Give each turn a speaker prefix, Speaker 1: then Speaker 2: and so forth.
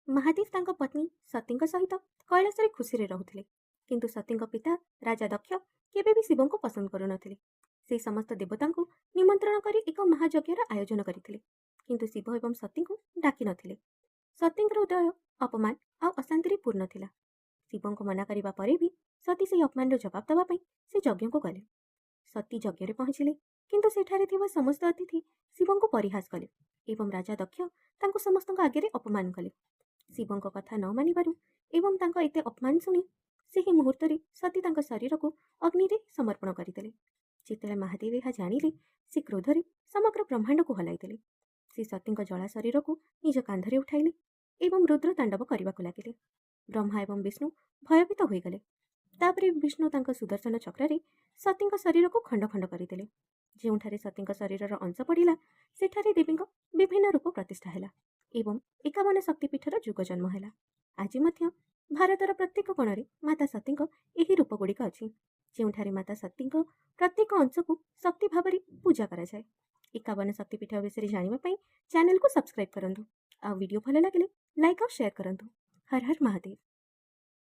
Speaker 1: महादेव ତାଙ୍କ ପତ୍ନୀ ସତୀଙ୍କ ସହିତ କୈଳାସରେ ଖୁସିରେ ରହୁଥିଲେ। କିନ୍ତୁ ସତୀଙ୍କ ପିତା ରାଜା ଦକ୍ଷ କେବେ ବି ଶିବଙ୍କୁ ପସନ୍ଦ କରୁନଥିଲେ। ସେ ସମସ୍ତ ଦେବତାଙ୍କୁ ନିମନ୍ତ୍ରଣ କରି ଏକ ମହାଯଜ୍ଞର ଆୟୋଜନ କରିଥିଲେ, କିନ୍ତୁ ଶିବ ଏବଂ ସତୀଙ୍କୁ ଡାକିନଥିଲେ। ସତୀଙ୍କର ହୃଦୟ ଅପମାନ ଆଉ ଅଶାନ୍ତିରେ ପୂର୍ଣ୍ଣ ଥିଲା। ଶିବଙ୍କୁ ମନା କରିବା ପରେ ବି ସତୀ ସେହି ଅପମାନର ଜବାବ ଦେବା ପାଇଁ ସେ ଯଜ୍ଞକୁ ଗଲେ। ସତୀ ଯଜ୍ଞରେ ପହଞ୍ଚିଲେ, କିନ୍ତୁ ସେଠାରେ ଥିବା ସମସ୍ତ ଅତିଥି ଶିବଙ୍କୁ ପରିହାସ କଲେ ଏବଂ ରାଜା ଦକ୍ଷ ତାଙ୍କୁ ସମସ୍ତଙ୍କ ଆଗରେ ଅପମାନ କଲେ। ଶିବଙ୍କ କଥା ନ ମାନିବାରୁ ଏବଂ ତାଙ୍କ ଏତେ ଅପମାନ ଶୁଣି ସେହି ମୁହୂର୍ତ୍ତରେ ସତୀ ତାଙ୍କ ଶରୀରକୁ ଅଗ୍ନିରେ ସମର୍ପଣ କରିଦେଲେ। ଯେତେବେଳେ ମହାଦେବ ଏହା ଜାଣିଲେ, ସେ କ୍ରୋଧରେ ସମଗ୍ର ବ୍ରହ୍ମାଣ୍ଡକୁ ହଲାଇଦେଲେ। ସେ ସତୀଙ୍କ ଜଳା ଶରୀରକୁ ନିଜ କାନ୍ଧରେ ଉଠାଇଲେ ଏବଂ ରୁଦ୍ର ତାଣ୍ଡବ କରିବାକୁ ଲାଗିଲେ। ବ୍ରହ୍ମା ଏବଂ ବିଷ୍ଣୁ ଭୟଭୀତ ହୋଇଗଲେ। ତାପରେ ବିଷ୍ଣୁ ତାଙ୍କ ସୁଦର୍ଶନ ଚକ୍ରରେ ସତୀଙ୍କ ଶରୀରକୁ ଖଣ୍ଡ ଖଣ୍ଡ କରିଦେଲେ। ଯେଉଁଠାରେ ସତୀଙ୍କ ଶରୀରର ଅଂଶ ପଡ଼ିଲା, ସେଠାରେ ଦେବୀଙ୍କ ବିଭିନ୍ନ ରୂପ ପ୍ରତିଷ୍ଠା ହେଲା ଏବଂ 51 ଶକ୍ତିପୀଠର ଯୁଗ ଜନ୍ମ ହେଲା। ଆଜି ମଧ୍ୟ ଭାରତର ପ୍ରତ୍ୟେକ କୋଣରେ ମାତା ସତୀଙ୍କ ଏହି ରୂପଗୁଡ଼ିକ ଅଛି, ଯେଉଁଠାରେ ମାତା ସତୀଙ୍କ ପ୍ରତ୍ୟେକ ଅଂଶକୁ ଶକ୍ତି ଭାବରେ ପୂଜା କରାଯାଏ। 51 ଶକ୍ତିପୀଠ ବିଷୟରେ ଜାଣିବା ପାଇଁ ଚ୍ୟାନେଲକୁ ସବସ୍କ୍ରାଇବ୍ କରନ୍ତୁ। ଆଉ ଭିଡ଼ିଓ ଭଲ ଲାଗିଲେ ଲାଇକ୍ ଆଉ ସେୟାର କରନ୍ତୁ। ହର ହର ମହାଦେବ।